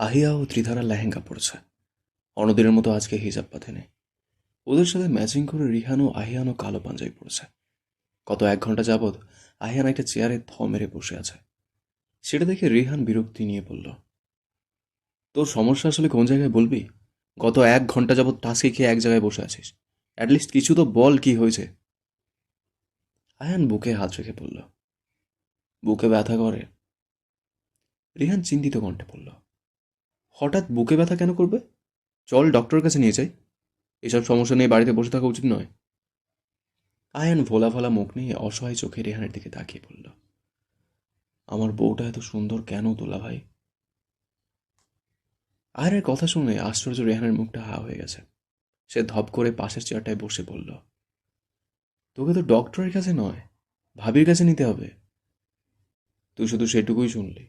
আহিয়া ও ত্রিধারা লেহেঙ্গা পড়ছে। অন্যদিনের মতো আজকে হিজাব বাঁধেনি। ওদের সাথে ম্যাচিং করে রিহান ও আহিয়ানও কালো পাঞ্জাবি পড়ছে। গত 1 ঘন্টা যাবৎ আহিয়ান একটা চেয়ারে থ মেরে বসে আছে। সেটা দেখে রিহান বিরক্তি নিয়ে বলল, তোর সমস্যা আসলে কোন জায়গায় বলবি? গত 1 ঘন্টা যাবৎ টাস্কে খেয়ে এক জায়গায় বসে আছিস। অ্যাটলিস্ট কিছু তো বল, কি হয়েছে? আয়ান বুকে হাত রেখে বলল, বুকে ব্যথা করে। রিহান চিন্তিত কণ্ঠে বলল, হঠাৎ বুকে ব্যথা কেন করবে? চল ডক্টরের কাছে নিয়ে যাই। এসব সমস্যা নিয়ে বাড়িতে বসে থাকা উচিত নয়। আয়ান ভোলা ভোলা মুখ নিয়ে অসহায় চোখে রেহানের দিকে তাকিয়ে বলল, আমার বউটা এত সুন্দর কেন তোলা ভাই? আয়ানের কথা শুনে আশ্চর্য রেহানের মুখটা হা হয়ে গেছে। সে ধপ করে পাশের চেয়ারটায় বসে বলল, তোকে তো ডক্টরের কাছে নয়, ভাবির কাছে নিতে হবে। তুই শুধু সেটুকুই শুনলি।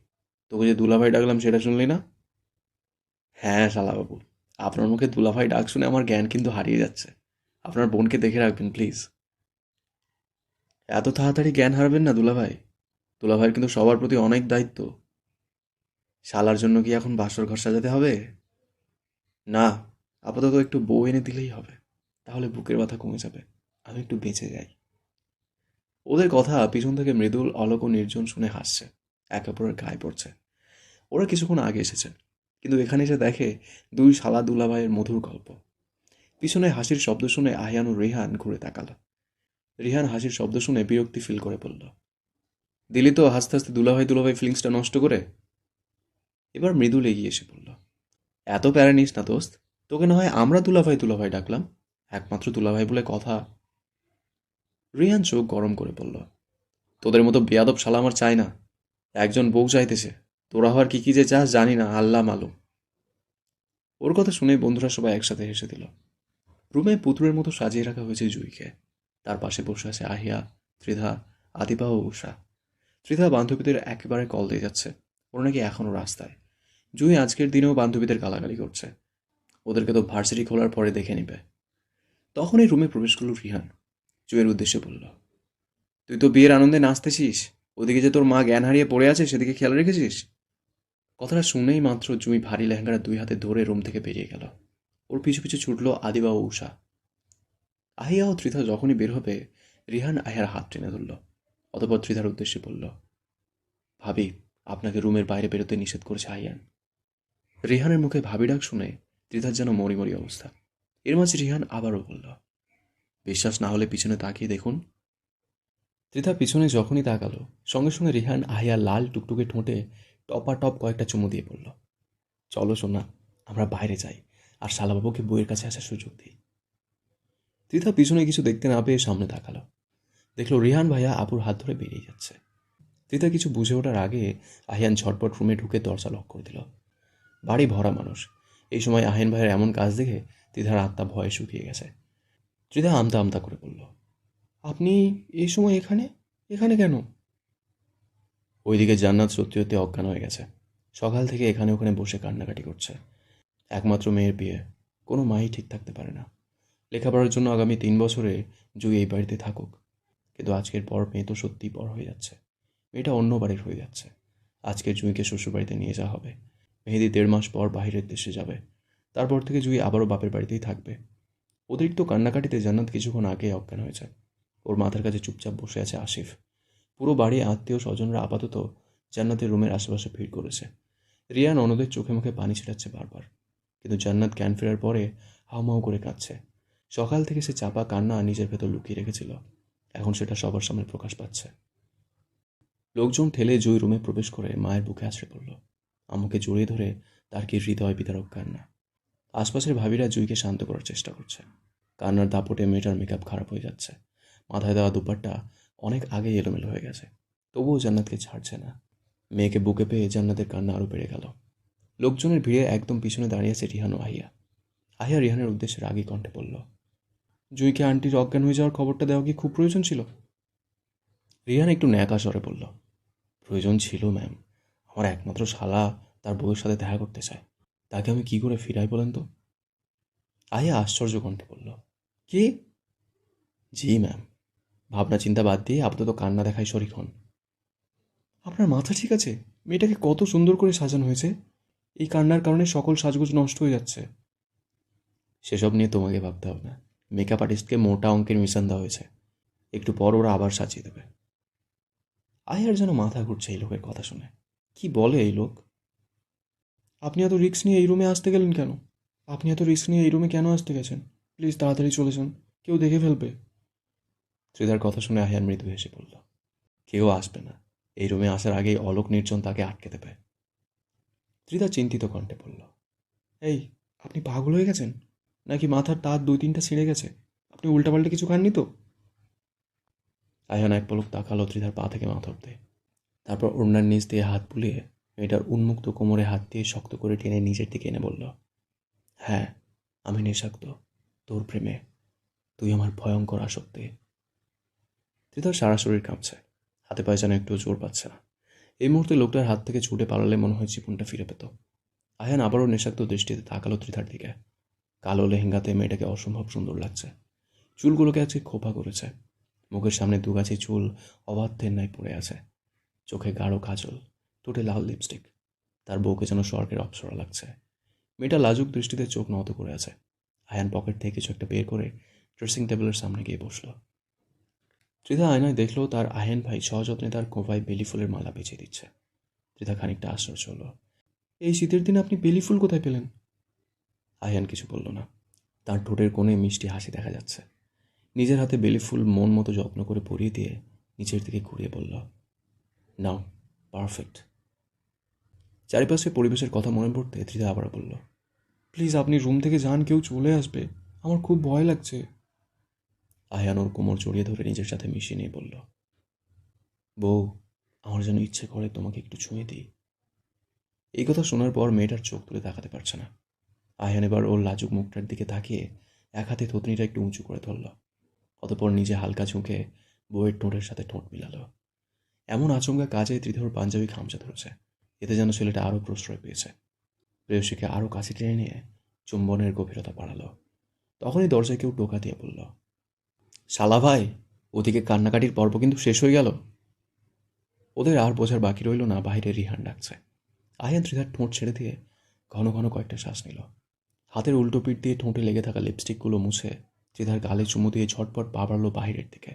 তোকে যে দুলাভাই ডাকলাম সেটা শুনলি না? হ্যাঁ শালাবাবু, আপনার মুখে দুলাভাই ডাক শুনে আমার জ্ঞান কিন্তু হারিয়ে যাচ্ছে। আপনার বোনকে দেখে রাখবেন প্লিজ। এত তাড়াতাড়ি জ্ঞান হারাবেন না দুলাভাই। দুলাভাইয়ের কিন্তু সবার প্রতি অনেক দায়িত্ব। শালার জন্য কি এখন বাসর ঘর সাজাতে হবে? না, আপাতত একটু বউ এনে দিলেই হবে। তাহলে বুকের ব্যথা কমে যাবে, আমি একটু বেঁচে যাই। ওদের কথা পিছন থেকে মৃদুল অলোক ও নির্জন শুনে হাসছে, একে অপরের গায়ে পড়ছে। ওরা কিছুক্ষণ আগে এসেছে, কিন্তু এখানে এসে দেখে দুই শালা দুলাভাইয়ের মধুর গল্প। পিছনে হাসির শব্দ শুনে আহিয়ান ও রিহান ঘুরে তাকালো। রিহান হাসির শব্দ শুনে বিরক্তি ফিল করে বলল, দিলি তো হাসতে হাসতে দুলাভাই দুলাভাই ফিলিংসটা নষ্ট করে। এবার মৃদুল এগিয়ে এসে বলল, এত প্যারা নিস না দোস্ত। তোকে না হয় আমরা দুলাভাই দুলাভাই ডাকলাম, একমাত্র দুলাভাই বলে কথা। রিহান চোখ গরম করে বলল, তোদের মতো বেয়াদব শালা আমার চাই না। একজন বউ চাইতেছে, তোরা হওয়ার কি কি যে চাস জানি না, আল্লাহ মালুম। ওর কথা শুনে বন্ধুরা সবাই একসাথে হেসে দিল। রুমে পুতুলের মতো সাজিয়ে রাখা হয়েছে জুইকে। তার পাশে বসে আছে আহিয়া, ত্রিধা, আদিপা ও উষা। ত্রিধা বান্ধবীদের একেবারে কল দিয়ে যাচ্ছে, ওরা নাকি এখনও রাস্তায়। জুই আজকের দিনেও বান্ধবীদের গালাগালি করছে, ওদেরকে তো ভার্সিটি খোলার পরে দেখে নিবে। তখনই রুমে প্রবেশ করল রিহান। জুইয়ের উদ্দেশ্যে বলল, তুই তো বিয়ের আনন্দে নাচতেছিস, ওদিকে যে তোর মা জ্ঞান হারিয়ে পড়ে আছে সেদিকে খেয়াল রেখেছিস? কথাটা শুনেই মাত্র জুই ভারী লেহেঙ্গাটা 2 হাতে ধরে রুম থেকে বেরিয়ে গেল। ওর পিছু পিছু ছুটল আদিবা ও উষা। আহিয়া ও ত্রিধা যখনই বের হবে, রিহান আহিয়ার হাত টেনে ধরল। অতঃপর ত্রিধার উদ্দেশ্যে বলল, ভাবি, আপনাকে রুমের বাইরে বেরোতে নিষেধ করেছে আইয়ান। রিহানের মুখে ভাবি ডাক শুনে ত্রিধার যেন মরি মরি অবস্থা। এর মাঝে রিহান আবারও বলল, বিশ্বাস না হলে পিছনে তাকিয়ে দেখুন। ত্রিধা পিছনে যখনই তাকালো, সঙ্গে সঙ্গে রিহান আহিয়ার লাল টুকটুকে ঠোঁটে টপা টপ কয়েকটা চুমু দিয়ে বলল, চলো সোনা, আমরা বাইরে যাই আর শালাবাবুকে বইয়ের কাছে আসার সুযোগ দিই। ত্রিধা পিছনে কিছু দেখতে না পেয়ে সামনে তাকালো, দেখলো রিহান ভাইয়া আপুর হাত ধরে বেরিয়ে যাচ্ছে। ত্রিধা কিছু বুঝে ওঠার আগে আহিয়ান ঝটপট রুমে ঢুকে দরজা লক করে দিল। বাড়ি ভরা মানুষ। এই সময় আহিয়ান ভাইয়ের এমন কাজ দেখে ত্রিধার আত্মা ভয়ে শুকিয়ে গেছে। ত্রিধা আমতা আমতা করে বলল, আপনি এই সময় এখানে? এখানে কেন? ওইদিকে জান্নাত সত্যি সত্যি অজ্ঞান হয়ে গেছে। সকাল থেকে এখানে ওখানে বসে কান্নাকাটি করছে। একমাত্র মেয়ের বিয়ে, কোনো মাই ঠিক থাকতে পারে না। লেখাপড়ার জন্য আগামী 3 বছরে জুই এই বাড়িতে থাকুক, কিন্তু আজকের পর মেয়ে তো সত্যিই বড় হয়ে যাচ্ছে। মেয়েটা অন্য বাড়ির হয়ে যাচ্ছে। আজকে জুঁইকে শ্বশুরবাড়িতে নিয়ে যাওয়া হবে। মেহেদি 1.5 মাস পর বাইরের দেশে যাবে। তারপর থেকে জুঁই আবারও বাপের বাড়িতেই থাকবে। অতিরিক্ত কান্নাকাটিতে জান্নাত কিছুক্ষণ আগে অজ্ঞান হয়েছে। ওর মাথার কাছে চুপচাপ বসে আছে আসিফ। পুরো বাড়ি আত্মীয় স্বজনরা আপাতত জান্নাতের রুমের আশেপাশে ভিড় করেছে। রিয়ান অনদের চোখে মুখে পানি ছিটাচ্ছে বারবার, কিন্তু জান্নাত জ্ঞান ফেরার পরে হাউমাউ করে কাঁদছে। সকাল থেকে সে চাপা কান্না নিজের ভেতর লুকিয়ে রেখেছিল, এখন সেটা সবার সামনে প্রকাশ পাচ্ছে। লোকজন ঠেলে জুই রুমে প্রবেশ করে মায়ের বুকে আছড়ে পড়ল। আম্মুকে জড়িয়ে ধরে তার কি হৃদয় বিদারক কান্না। আশপাশের ভাবিরা জুইকে শান্ত করার চেষ্টা করছে। কান্নার দাপটে মেয়েটার মেকআপ খারাপ হয়ে যাচ্ছে। মাথায় দেওয়া দুপাট্টা অনেক আগেই এলোমেলো হয়ে গেছে, তবুও জান্নাতকে ছাড়ছে না। মেয়েকে বুকে পেয়ে জান্নাতের কান্না আরও বেড়ে গেল। লোকজনের ভিড়ে একদম পিছনে দাঁড়িয়ে আছে রিহান ও আহিয়া। আহিয়া রিহানের উদ্দেশ্যে রাগী কণ্ঠে বলল, জুইকে আন্টির অজ্ঞান হয়ে যাওয়ার খবরটা দেওয়া কি খুব প্রয়োজন ছিল? রিহান একটু ন্যাকা স্বরে বলল, প্রয়োজন ছিল ম্যাম। আমার একমাত্র শালা তার বউয়ের সাথে দেখা করতে চায়, তাকে আমি কি করে ফিরাই বলেন তো? আহিয়া আশ্চর্য কণ্ঠে বলল, কি? জি ম্যাম। ভাবনা চিন্তা বাদ দিয়ে আপাতত কান্না দেখায় শরিক হন। আপনার মাথা ঠিক আছে? মেয়েটাকে কত সুন্দর করে সাজানো হয়েছে। এই কান্নার কারণে সকল সাজগোজ নষ্ট হয়ে যাচ্ছে। সেসব নিয়ে তোমাকে ভাবতে হবে না। মেকআপ আর্টিস্টকে মোটা অঙ্কের মিশন দেওয়া হয়েছে, একটু পর ওরা আবার সাজিয়ে দেবে। আয়ার যেন মাথা ঘুরছে এই লোকের কথা শুনে। কি বলে এই লোক? আপনি এত রিস্ক নিয়ে এই রুমে আসতে গেলেন কেন? আপনি এত রিস্ক নিয়ে এই রুমে কেন আসতে গেছেন? প্লিজ তাড়াতাড়ি চলে যান, কেউ দেখে ফেলবে। ত্রিধার কথা শুনে আয়ান মৃদু হেসে বলল, কেউ আসবে না। এই রুমে আসার আগেই অলোক নির্জন তাকে আটকে দেবে। ত্রিধা চিন্তিত কণ্ঠে বলল, এই, আপনি পাগল হয়ে গেছেন? নাকি মাথার তার 2-3টা ছিঁড়ে গেছে? আপনি উল্টাপাল্টা কিছু খাননি তো? আয়ান এক পলক তাকালো ত্রিধার পা থেকে মাথা অব্দি। তারপর ওড়নার নিচ দিয়ে হাত বুলিয়ে মেয়েটার উন্মুক্ত কোমরে হাত দিয়ে শক্ত করে টেনে নিজের দিকে এনে বলল, হ্যাঁ, আমি নেশাক্ত তোর প্রেমে। তুই আমার ভয়ঙ্কর আসক্তি। ত্রিধার সারা শরীর কাঁপছে, হাতে পায়ে যেন একটু জোর পাচ্ছে না। এই মুহূর্তে লোকটার হাত থেকে ছুটে পালালে মনে হয় জীবনটা ফিরে পেত। আয়ান আবারও নেশাক্ত দৃষ্টিতে তাকালো ত্রিধার দিকে। কালো লেহেঙ্গাতে মেয়েটাকে অসম্ভব সুন্দর লাগছে। চুলগুলোকে আজকে খোপা করেছে। মুখের সামনে দুগাছি চুল অবাধ্যের ন্যায় পড়ে আছে। চোখে গাঢ় কাজল, ঠোঁটে লাল লিপস্টিক। তার বউকে যেন স্বর্গের অপ্সরা লাগছে। মেয়েটা লাজুক দৃষ্টিতে চোখ নত করে আছে। আয়ান পকেট থেকে কিছু একটা বের করে ড্রেসিং টেবিলের সামনে গিয়ে বসল। ত্রিধা আয়নায় দেখলো তার আহেন ভাই সযত্নে তার কোভায় বেলি ফুলের মালা বেঁচে দিচ্ছে। ত্রিধা খানিকটা আশ্চর্য হলো। এই শীতের দিনে আপনি বেলি ফুল কোথায় পেলেন? আয়ান কিছু বলল না। তার ঠোঁটের কোণে মিষ্টি হাসি দেখা যাচ্ছে। নিজের হাতে বেলি ফুল মন মতো যত্ন করে পরিয়ে দিয়ে নিচের দিকে ঘুরিয়ে বলল, নাও, পারফেক্ট। চারিপাশে পরিবেশের কথা মনে পড়তে ত্রিধা আবার বলল, প্লিজ আপনি রুম থেকে যান, কেউ চলে আসবে, আমার খুব ভয় লাগছে। আয়ান ওর কোমর জড়িয়ে ধরে নিজের সাথে মিশিয়ে নিয়ে বলল, বউ, আমার যেন ইচ্ছে করে তোমাকে একটু ছুঁয়ে দিই। এই কথা শোনার পর মেয়েটার চোখ তুলে তাকাতে পারছে না। আয়ান এবার ওর লাজুক মুখটার দিকে তাকিয়ে এক হাতে থতনিটা একটু উঁচু করে ধরল। অতঃপর নিজে হালকা ঝুঁকে বউয়ের ঠোঁটের সাথে ঠোঁট মিলালো। এমন আচমকা কাজে ত্রিধর পাঞ্জাবি খামচা ধরেছে। এতে যেন ছেলেটা আরও প্রশ্রয় পেয়েছে। প্রেয়সীকে আরও কাছে টেনে নিয়ে চুম্বনের গভীরতা বাড়ালো। তখনই দরজায় কেউ টোকা দিয়ে বলল, শালা ভাই, ওদিকে কান্নাকাটির পর্ব কিন্তু শেষ হয়ে গেল। ওদের আর বোঝার বাকি রইল না বাইরে রিহান ডাকছে। আয়ান ত্রিধার ঠোঁট ছেড়ে দিয়ে ঘন ঘন কয়েকটা শ্বাস নিল। হাতের উল্টো পিঠ দিয়ে ঠোঁটে লেগে থাকা লিপস্টিকগুলো মুছে ত্রিধার গালে চুমু দিয়ে ঝটপট পা বাড়ল বাহিরের দিকে।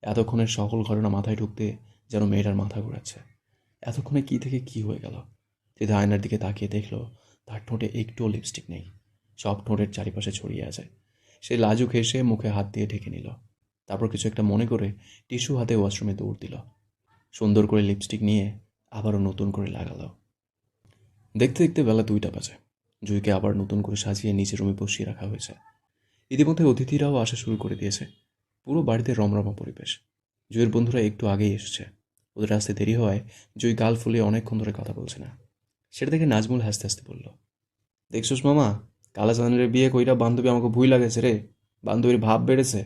এতক্ষণের সকল ঘটনা মাথায় ঢুকতে যেন মেয়েটার মাথা ঘোরাচ্ছে। এতক্ষণে কি থেকে কি হয়ে গেল? ত্রিধা আয়নার দিকে তাকিয়ে দেখল তার ঠোঁটে একটুও লিপস্টিক নেই। সব ঠোঁটের চারিপাশে ছড়িয়ে আছে। সে লাজুক হেসে মুখে হাত দিয়ে ঢেকে নিল। তারপর কিছু একটা মনে করে টিস্যু হাতে ওয়াশরুমে দৌড় দিল। সুন্দর করে লিপস্টিক নিয়ে আবারও নতুন করে লাগালো। দেখতে দেখতে বেলা 2টা বাজে। জুইকে আবার নতুন করে সাজিয়ে নিচের রুমে বসিয়ে রাখা হয়েছে। ইতিমধ্যে অতিথিরাও আসা শুরু করে দিয়েছে। পুরো বাড়িতে রমরমা পরিবেশ। জুইয়ের বন্ধুরা একটু আগেই এসেছে। ওদের আসতে দেরি হওয়ায় জুই গাল ফুলিয়ে অনেকক্ষণ ধরে কথা বলছে না। সেটা দেখে নাজমুল হাসতে হাসতে বলল, দেখছোস মামা, কালাচাঁদের বিয়ে কইরা বান্ধবী আমাকে ভুই লাগেছে রে। বান্ধবীর ভাব বেড়েছে।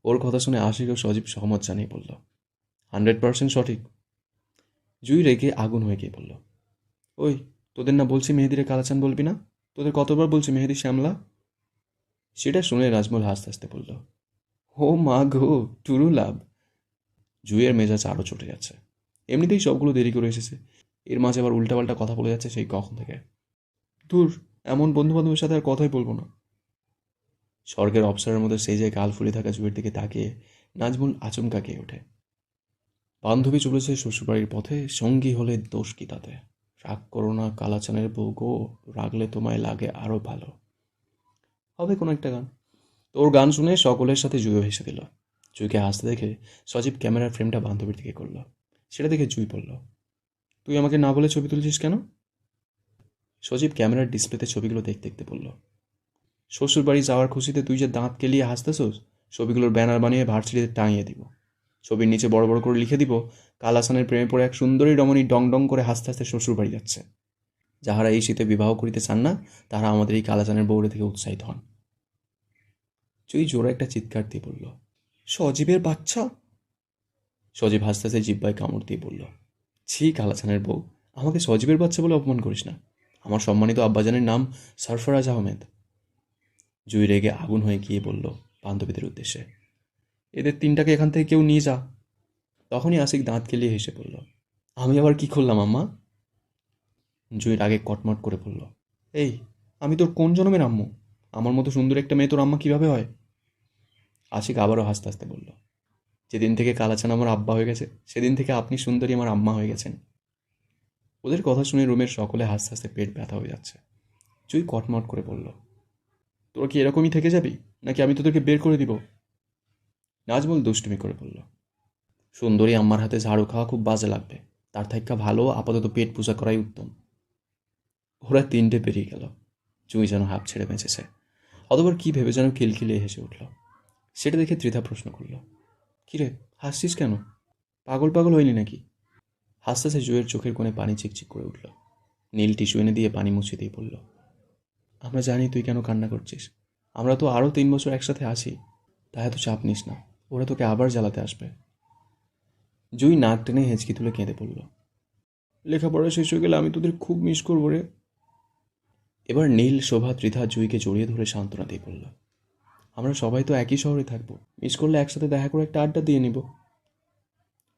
ওর কথা শুনে আশিক ও সজীব সহমত জানিয়ে বলল, 100% সঠিক। জুই রেগে আগুন হয়ে গিয়ে বলল, ওই, তোদের না বলছি মেহেদিরে কালাচাঁদ বলবি না? তোদের কতবার বলছি মেহেদি শ্যামলা? সেটা শুনে নাজমুল হাসতে হাসতে বলল, ও মা গো, টুরু লাভ। জুইয়ের মেজাজ আরও চটে যাচ্ছে। এমনিতেই সবগুলো দেরি করে এসেছে, এর মাঝে আবার উল্টাপাল্টা কথা বলে যাচ্ছে সেই কখন থেকে। দূর, এমন বন্ধু বান্ধবের সাথে আর কথাই বলবো না। স্বর্গের অপসরের মধ্যে সেই যে গাল ফুলে থাকা জুইয়ের দিকে তাকিয়ে নাজমুল আচমকা গিয়ে ওঠে। বান্ধবী চলেছে শ্বশুরবাড়ির পথে, সঙ্গী হলে দোষ কি তাতে? রাগ করো না কালাচানের বউ গো, রাগলে তোমায় লাগে আরও ভালো। হবে কোনো একটা গান। তোর গান শুনে সকলের সাথে জুইও হেসে দিল। জুইকে হাসতে দেখে সজীব ক্যামেরার ফ্রেমটা বান্ধবীর দিকে করল। সেটা দেখে জুই বলল, তুই আমাকে না বলে ছবি তুলছিস কেন? সজীব ক্যামেরার ডিসপ্লেতে ছবিগুলো দেখতে দেখতে বলল, শ্বশুরবাড়ি যাওয়ার খুশিতে তুই যে দাঁত কেলিয়ে হাসতেছোস, ছবিগুলোর ব্যানার বানিয়ে ভার্সিটিতে টাঙিয়ে দিব। ছবির নিচে বড় বড় করে লিখে দিব, কাল হাসানের প্রেমে পড়ে এক সুন্দরী রমণী ডং ডং করে হাসতে হাসতে শ্বশুরবাড়ি যাচ্ছে। যাহারা এই শীতে বিবাহ করিতে চান না, তারা আমাদের এই কালাচানের বউরে থেকে উৎসাহিত হন। জুই জোরে একটা চিৎকার দিয়ে বলল, সজীবের বাচ্চা! সজীব হাসতে হাসতে জিব্বায় কামড় দিয়ে বলল, ছি কালাচানের বউ, আমাকে সজীবের বাচ্চা বলে অপমান করিস না। আমার সম্মানিত আব্বাজানের নাম সরফরাজ আহমেদ। জুই রেগে আগুন হয়ে গিয়ে বলল বান্ধবীদের উদ্দেশ্যে, এদের 3টাকে এখান থেকে কেউ নিয়ে যা। তখনই আশিক দাঁত কেলিয়ে হেসে বলল, আমি আবার কি করলাম আম্মা? জুঁই রাগে কটমট করে বলল, এই, আমি তোর কোন জন্মের আম্মু? আমার মতো সুন্দর একটা মেয়ে তোর আম্মা কিভাবে হয়? আশিক আবারও হাসতে হাসতে বলল, যেদিন থেকে কালাচান আমার আব্বা হয়ে গেছে সেদিন থেকে আপনি সুন্দরী আমার আম্মা হয়ে গেছেন। ওদের কথা শুনে রুমের সকলে হাসতে হাসতে পেট ব্যথা হয়ে যাচ্ছে। জুঁই কটমট করে বলল, তোরা কি এরকমই থেকে যাবি, নাকি আমি তোদেরকে বের করে দিব? নাজমুল দুষ্টুমি করে বলল, সুন্দরী আম্মার হাতে ঝাড়ু খাওয়া খুব বাজে লাগবে, তার থাইক্কা ভালো আপাতত পেট পূজা করাই উত্তম। ওরা তিনটে বেরিয়ে গেল। জুঁই যেন হাঁপ ছেড়ে বেঁচেছে। অতবার কি ভেবে যেন খিলখিলিয়ে হেসে উঠল। সেটা দেখে ত্রিধা প্রশ্ন করল, কিরে, হাসছিস কেন? পাগল পাগল হইলি নাকি? হাসতে হাসতে জুঁয়ের চোখের কোণে পানি চিকচিক করে উঠল। নীল টিস্যু এনে দিয়ে পানি মুছে দিয়ে বলল, আমরা জানি তুই কেন কান্না করছিস। আমরা তো আরও 3 বছর একসাথে আছি, তাই এত চাপ নিস না, ওরা তোকে আবার জ্বালাতে আসবে। জুঁই নাক টেনে হেঁচকি তুলে কেঁদে পড়ল, লেখাপড়া শেষ হয়ে গেলে আমি তোদের খুব মিস করবো রে। এবার নীল, শোভা, ত্রিধা জুঁইকে জড়িয়ে ধরে সান্ত্বনা দিয়ে বলল, আমরা সবাই তো একই শহরে থাকবো, মিস করলে একসাথে দেখা করে একটা আড্ডা দিয়ে নিব।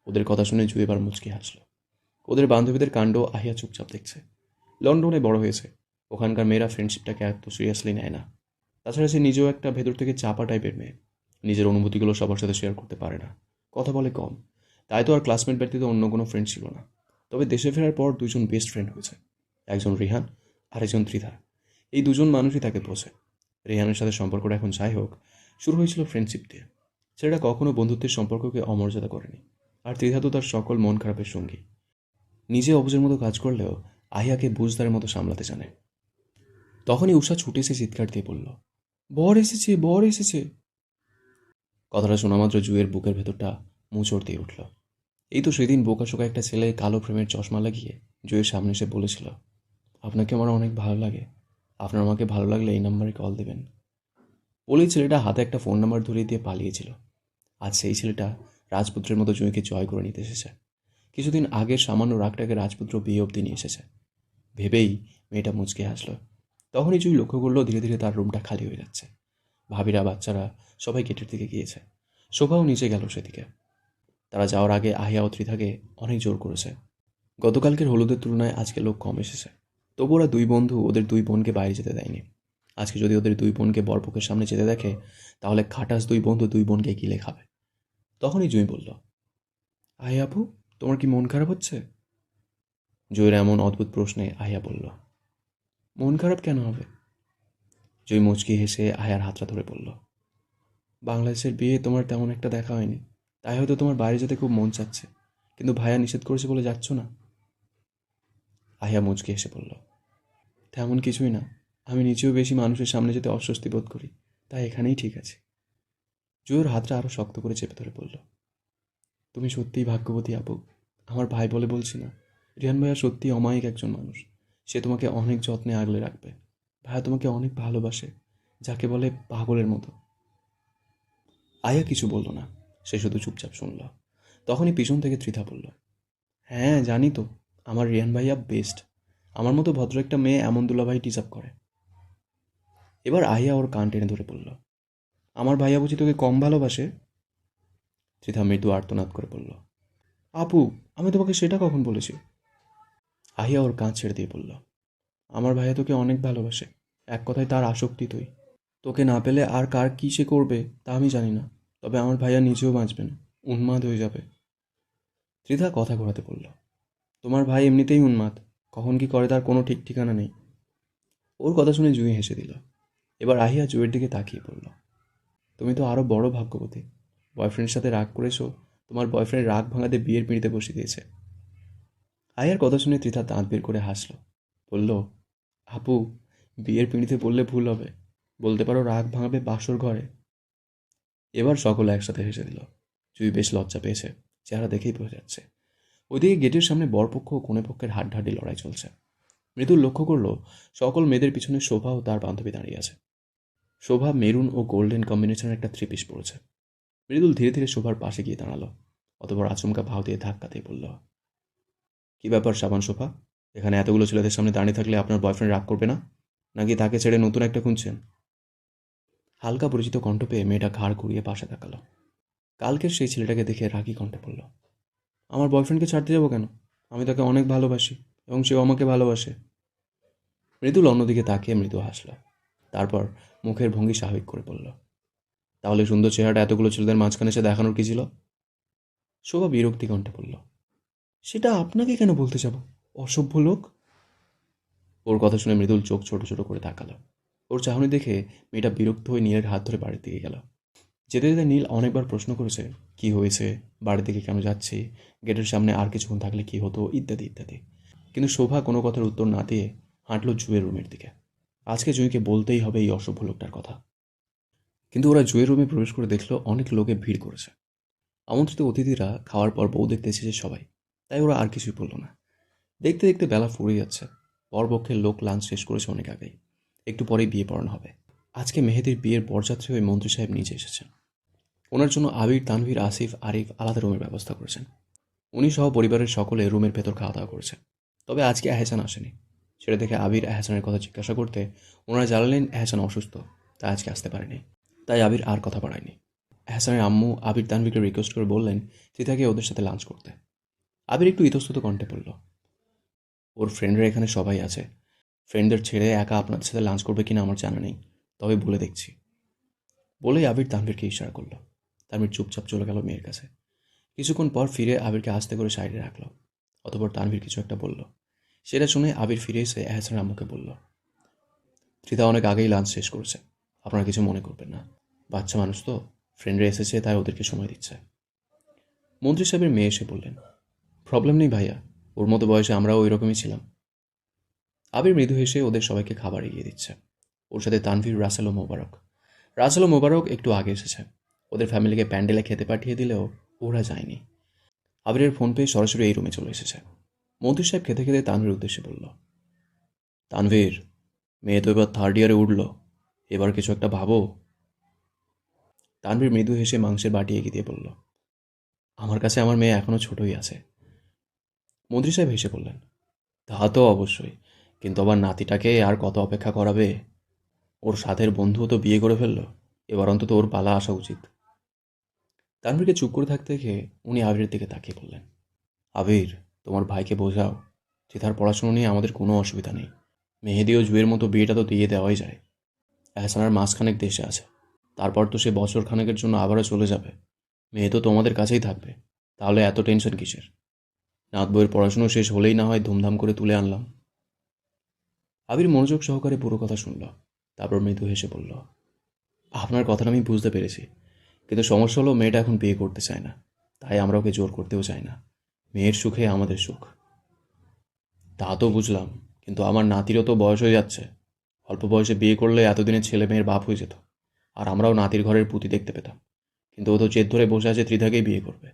ওদের কথা শুনে জুঁই এবার মুচকি হাসল। ওদের বান্ধবীদের কাণ্ড আহিয়া চুপচাপ দেখছে। লন্ডনে বড় হয়েছে, ওখানকার মেয়েরা ফ্রেন্ডশিপটাকে এত সিরিয়াসলি নেয় না। তাছাড়া সে নিজেও একটা ভেতর থেকে চাপা টাইপের মেয়ে, নিজের অনুভূতিগুলো সবার সাথে শেয়ার করতে পারে না, কথা বলে কম। তাই তো আর ক্লাসমেট ব্যতীত অন্য কোনো ফ্রেন্ড ছিল না। তবে দেশে ফেরার পর দুজন বেস্ট ফ্রেন্ড হয়েছে, একজন রিহান আর একজন ত্রিধা। এই দুজন মানুষই তাকে বোঝে। রেহানের সাথে সম্পর্কটা এখন যাই হোক, শুরু হয়েছিল ফ্রেন্ডশিপ দিয়ে। ছেলেটা কখনো বন্ধুত্বের সম্পর্ককে অমর্যাদা করেনি। আর ত্রিধা তো তার সকল মন খারাপের সঙ্গী। নিজে অবুঝের মতো কাজ করলেও আহিয়াকে বুঝদারের মতো সামলাতে জানে। তখনই উষা ছুটে এসে চিৎকার দিয়ে বলল, বর এসেছে, বর এসেছে। কথাটা শোনা মাত্র জুয়ের বুকের ভেতরটা মুচড় দিয়ে উঠল। এই তো সেদিন বোকাশোকা একটা ছেলে কালো ফ্রেমের চশমা লাগিয়ে জুয়ের সামনে এসে বলেছিল, আপনাকে আমার অনেক ভালো লাগে, আপনার আমাকে ভালো লাগলে এই নাম্বারে কল দেবেন। বলেই ছেলেটা হাতে একটা ফোন নাম্বার ধরিয়ে দিয়ে পালিয়েছিল। আজ সেই ছেলেটা রাজপুত্রের মতো জুঁইকে জয় করে নিতে এসেছে। কিছুদিন আগের সামান্য রাগটাকে রাজপুত্র বিয়ে অব্দি নিয়ে এসেছে। ভেবেই মেয়েটা মুচকে হাসল। তখনই জুঁই লক্ষ্য করলো ধীরে ধীরে তার রুমটা খালি হয়ে যাচ্ছে। ভাবিরা, বাচ্চারা সবাই গেটের দিকে গিয়েছে। শোভাও নিচে গেল সেদিকে। তারা যাওয়ার আগে আহিয়া ও ত্রিধাকে অনেক জোর করেছে। গতকালকের হলুদের তুলনায় আজকে লোক কম এসেছে। তবু ওরা দুই বন্ধু ওদের দুই বোনকে বাইরে যেতে দেয়নি। আজকে যদি ওদের দুই বোনকে বরপক্ষের সামনে যেতে দেখে, তাহলে খাটাস দুই বন্ধু দুই বোনকে গিলে খাবে। তখনই জুঁই বলল, আহিয়া আপু, তোমার কি মন খারাপ হচ্ছে? জুঁইয়ের এমন অদ্ভুত প্রশ্নে আহিয়া বলল, মন খারাপ কেন হবে? জুঁই মুচকি হেসে আয়ার হাতটা ধরে বলল, বাংলাদেশের বিয়ে তোমার তেমন একটা দেখা হয়নি, তাই হয়তো তোমার বাইরে যেতে খুব মন চাচ্ছে, কিন্তু ভাইয়া নিষেধ করেছে বলে যাচ্ছ না। আহিয়া মুচকি হেসে বলল, তেমন কিছুই না, আমি নিজেও বেশি মানুষের সামনে যেতে অস্বস্তি বোধ করি, তাই এখানেই ঠিক আছে। জুঁইয়ের হাতটা আরও শক্ত করে চেপে ধরে বলল, তুমি সত্যিই ভাগ্যবতী আপু। আমার ভাই বলে বলছি না, রিহান ভাইয়া সত্যিই অমায়িক একজন মানুষ। সে তোমাকে অনেক যত্নে আগলে রাখবে। ভাইয়া তোমাকে অনেক ভালোবাসে, যাকে বলে পাগলের মতো। আয়া কিছু বলল না, সে শুধু চুপচাপ শুনল। তখনই পিছন থেকে ত্রিধা বলল, হ্যাঁ জানি তো, আমার রিয়ান ভাইয়া বেস্ট। আমার মতো ভদ্র একটা মেয়ে এমন দুলাভাই ডিজার্ভ করে। এবার আহিয়া ওর কান টেনে ধরে বলল, আমার ভাইয়া বুঝি তোকে কম ভালোবাসে? ত্রিধা মৃদু আর্তনাদ করে বলল, আপু, আমি তোমাকে সেটা কখন বলেছি? আহিয়া ওর কাঁধ ছেড়ে দিয়ে বলল, আমার ভাইয়া তোকে অনেক ভালোবাসে, এক কথায় তার আসক্তি তুই। তোকে না পেলে আর কার কী সে করবে তা আমি জানি না, তবে আমার ভাইয়া নিজেও বাঁচবে না, উন্মাদ হয়ে যাবে। ত্রিধা কথা ঘোরাতে বলল, তোমার ভাই এমনিতেই উন্মাদ, কখন কি করে তার কোনো ঠিক ঠিকানা নেই। ওর কথা শুনে জুঁই হেসে দিল। এবার আহিয়া জুঁয়ের দিকে তাকিয়ে বলল, তুমি তো আরও বড় ভাগ্যবতী। বয়ফ্রেন্ডের সাথে রাগ করেছো, তোমার বয়ফ্রেন্ড রাগ ভাঙাতে বিয়ের পিঁড়িতে বসিয়ে দিয়েছে। আহিয়ার কথা শুনে ত্রিধা দাঁত বের করে হাসল। বলল, আপু, বিয়ের পিঁড়িতে বললে ভুল হবে, বলতে পারো রাগ ভাঙাবে বাসর ঘরে। এবার সকলে একসাথে হেসে দিল। জুঁই বেশ লজ্জা পেয়েছে, চেহারা দেখেই বোঝা যাচ্ছে। ওইদিকে গেটের সামনে বরপক্ষ ও কনেপক্ষের হাড্ডাহাড্ডি লড়াই চলছে। মৃদুল লক্ষ্য করল সকল মেয়েদের পিছনে শোভা ও তার বান্ধবী দাঁড়িয়ে আছে। শোভা মেরুন ও গোল্ডেন কম্বিনেশনের একটা থ্রি পিস পরেছে। মৃদুল ধীরে ধীরে শোভার পাশে গিয়ে দাঁড়ালো। অতপর আচমকা ভাও দিয়ে ধাক্কা দিয়ে বলল, কি ব্যাপার সাবান শোভা, এখানে এতগুলো ছেলেদের সামনে দাঁড়িয়ে থাকলে আপনার বয়ফ্রেন্ড রাগ করবে না, নাকি তাকে ছেড়ে নতুন একটা খুঁজছেন? হালকা পরিচিত কণ্ঠ পেয়ে মেয়েটা ঘাড় ঘুরিয়ে পাশে তাকালো। কালকের সেই ছেলেটাকে দেখে রাগী কণ্ঠে বলল, আমার বয়ফ্রেন্ডকে ছাড়তে যাবো কেন? আমি তাকে অনেক ভালোবাসি এবং সেও আমাকে ভালোবাসে। মৃদুল অন্যদিকে তাকিয়ে মৃদু হাসল। তারপর মুখের ভঙ্গি স্বাভাবিক করে বলল, তাহলে সুন্দর চেহারাটা এতগুলো ছেলেদের মাঝখানে সে দেখানোর কি ছিল? শোভা বিরক্তি কণ্ঠে বলল, সেটা আপনাকে কেন বলতে যাব, অসভ্য লোক। ওর কথা শুনে মৃদুল চোখ ছোট ছোট করে তাকালো। ওর চাহনি দেখে মেয়েটা বিরক্ত হয়ে নীলের হাত ধরে বাড়ির দিকে গেল। যেতে যেতে নীল অনেকবার প্রশ্ন করেছে, কি হয়েছে, বাড়ির দিকে কেন যাচ্ছি, গেটের সামনে আর কিছুক্ষণ থাকলে কি হতো, ইত্যাদি ইত্যাদি। কিন্তু শোভা কোনো কথার উত্তর না দিয়ে হাঁটলো জুয়ের রুমের দিকে। আজকে জুঁইকে বলতেই হবে এই অসভ্য লোকটার কথা। কিন্তু ওরা জুয়ের রুমে প্রবেশ করে দেখলো অনেক লোকে ভিড় করেছে। আমন্ত্রিত অতিথিরা খাওয়ার পর বউ দেখতে এসেছে সবাই, তাই ওরা আর কিছুই বলল না। দেখতে দেখতে বেলা ফুরিয়ে যাচ্ছে। বরপক্ষের লোক লাঞ্চ শেষ করেছে অনেক আগেই। একটু পরেই বিয়ে পড়ানো হবে। আজকে মেহেদির বিয়ের বরযাত্রী হয়ে মন্ত্রী সাহেব নিজে এসেছেন। ওনার জন্য আবির, তানভীর, আসিফ, আরিফ আলাদা রুমের ব্যবস্থা করেছেন। উনি সহ পরিবারের সকলে রুমের ভেতর খাওয়া দাওয়া করেছে। তবে আজকে এহসান আসেনি। সেটা দেখে আবির এহসানের কথা জিজ্ঞাসা করতে ওনারা জানালেন এহসান অসুস্থ, তাই আজকে আসতে পারেনি। তাই আবির আর কথা বাড়ায়নি। এহসানের আম্মু আবির তানভীরকে রিকোয়েস্ট করে বললেন তিতাকে ওদের সাথে লাঞ্চ করতে। আবির একটু ইতস্তত কণ্ঠে বলল, ওর ফ্রেন্ডরা এখানে সবাই আছে, ফ্রেন্ডদের ছেড়ে একা আপনাদের সাথে লাঞ্চ করবে কিনা আমার জানা নেই, তবে বলে দেখছি। বলেই আবির তানভীরকে ইশারা করলো। তানভীর চুপচাপ চলে গেল মেয়ের কাছে। কিছুক্ষণ পর ফিরে আবিরকে আস্তে করে সাইডে রাখলো। অতঃপর তানভীর কিছু একটা বলল। সেটা শুনে আবির ফিরে এসে এহসানের আম্মুকে বলল, ত্রিতা অনেক আগেই লাঞ্চ শেষ করেছে, আপনারা কিছু মনে করবেন না। বাচ্চা মানুষ তো, ফ্রেন্ডরা এসেছে তাই ওদেরকে সময় দিচ্ছে। মন্ত্রী সাহেবের মেয়ে এসে বললেন, প্রবলেম নেই ভাইয়া, ওর মতো বয়সে আমরাও ওই রকমই ছিলাম। আবির মৃদু হেসে ওদের সবাইকে খাবার এগিয়ে দিচ্ছে। ওর সাথে তানভীর, রাসেল ও মোবারক। রাসেল ও মোবারক একটু আগে এসেছে। ওদের ফ্যামিলিকে প্যান্ডেলে খেতে পাঠিয়ে দিলেও ওরা যায়নি। আবিরের ফোন পেয়ে সরাসরি এই রুমে চলে এসেছে। মন্ত্রী সাহেব খেতে খেতে তানভীর উদ্দেশ্যে বলল, তানভীর, মেয়ে তো এবার থার্ড ইয়ারে উঠল, এবার কিছু একটা ভাবো। তানভীর মৃদু হেসে মাংসের বাটি এগিয়ে দিয়ে বলল, আমার কাছে আমার মেয়ে এখনও ছোটই আছে। মন্ত্রী সাহেব হেসে বললেন, তা তো অবশ্যই, কিন্তু আবার নাতিটাকে আর কত অপেক্ষা করাবে? ওর সাথের বন্ধুও তো বিয়ে করে ফেললো, এবার অন্তত ওর পালা আসা উচিত। তানভীরকে চুপ করে থাকতে দেখে উনি আবিরের দিকে তাকিয়ে বললেন, আবির, তোমার ভাইকে বোঝাও যে তার পড়াশুনো নিয়ে আমাদের কোনো অসুবিধা নেই। মেহেদি ও জুয়ের মতো বিয়েটা তো দিয়ে দেওয়াই যায়। এহসানার মাসখানেক দেশে আছে, তারপর তো সে বছর খানেকের জন্য আবারও চলে যাবে। মেয়ে তো তোমাদের কাছেই থাকবে, তাহলে এত টেনশন কিসের? নাত বইয়ের পড়াশুনো শেষ হলেই না হয় ধুমধাম করে তুলে আনলাম। আবির মনোযোগ সহকারে পুরো কথা শুনল। তারপর মৃদু হেসে বলল, আপনার কথাটা আমি বুঝতে পেরেছি, কিন্তু সমস্যা হলো মেয়েটা এখন বিয়ে করতে চায় না, তাই আমরা ওকে জোর করতেও চাই না। মেয়ের সুখে আমাদের সুখ। তা তো বুঝলাম, কিন্তু আমার নাতিরও তো বয়স হয়ে যাচ্ছে। অল্প বয়সে বিয়ে করলে এতদিনে ছেলে মেয়ের বাপ হয়ে যেত, আর আমরাও নাতির ঘরের পুঁতি দেখতে পেতাম। কিন্তু ও তো জেদ ধরে বসে আছে ত্রিধাকেই বিয়ে করবে।